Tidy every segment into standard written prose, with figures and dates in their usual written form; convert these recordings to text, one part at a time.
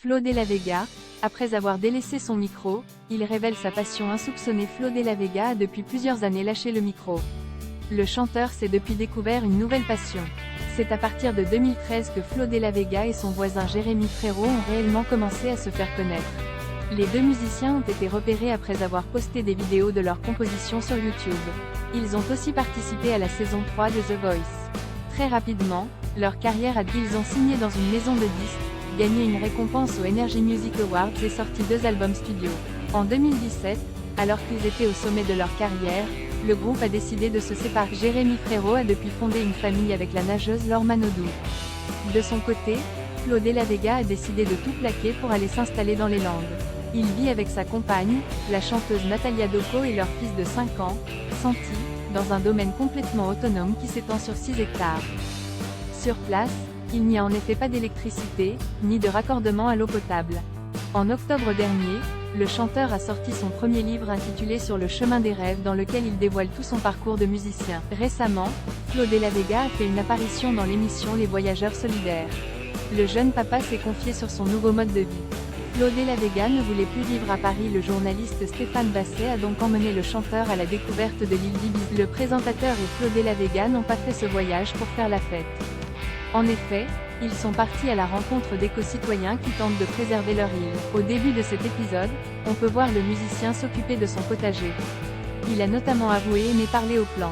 Flo De La Vega, après avoir délaissé son micro, il révèle sa passion insoupçonnée. Flo De La Vega a depuis plusieurs années lâché le micro. Le chanteur s'est depuis découvert une nouvelle passion. C'est à partir de 2013 que Flo De La Vega et son voisin Jérémy Frérot ont réellement commencé à se faire connaître. Les deux musiciens ont été repérés après avoir posté des vidéos de leurs compositions sur YouTube. Ils ont aussi participé à la saison 3 de The Voice. Très rapidement, leur carrière a dit. Ils ont signé dans une maison de disques, gagné une récompense aux Energy Music Awards et sorti 2 albums studio. En 2017, alors qu'ils étaient au sommet de leur carrière, le groupe a décidé de se séparer. Jérémy Frérot a depuis fondé une famille avec la nageuse Laure Manodou. De son côté, Flo De La Vega a décidé de tout plaquer pour aller s'installer dans les Landes. Il vit avec sa compagne, la chanteuse Natalia Doko et leur fils de 5 ans, Santi, dans un domaine complètement autonome qui s'étend sur 6 hectares. Sur place, il n'y a en effet pas d'électricité, ni de raccordement à l'eau potable. En octobre dernier, le chanteur a sorti son premier livre intitulé Sur le chemin des rêves, dans lequel il dévoile tout son parcours de musicien. Récemment, Flo De La Vega a fait une apparition dans l'émission Les Voyageurs solidaires. Le jeune papa s'est confié sur son nouveau mode de vie. Flo De La Vega ne voulait plus vivre à Paris. Le journaliste Stéphane Basset a donc emmené le chanteur à la découverte de l'île d'Ibiza. Le présentateur et Flo De La Vega n'ont pas fait ce voyage pour faire la fête. En effet, ils sont partis à la rencontre d'éco-citoyens qui tentent de préserver leur île. Au début de cet épisode, on peut voir le musicien s'occuper de son potager. Il a notamment avoué aimer parler aux plantes.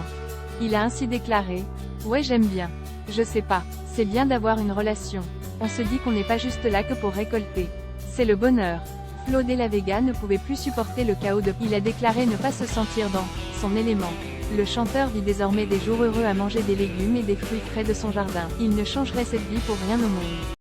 Il a ainsi déclaré : « Ouais, j'aime bien. Je sais pas, c'est bien d'avoir une relation. On se dit qu'on n'est pas juste là que pour récolter. C'est le bonheur. » Flo De La Vega ne pouvait plus supporter le chaos de... Il a déclaré ne pas se sentir dans son élément. Le chanteur vit désormais des jours heureux à manger des légumes et des fruits frais de son jardin. Il ne changerait cette vie pour rien au monde.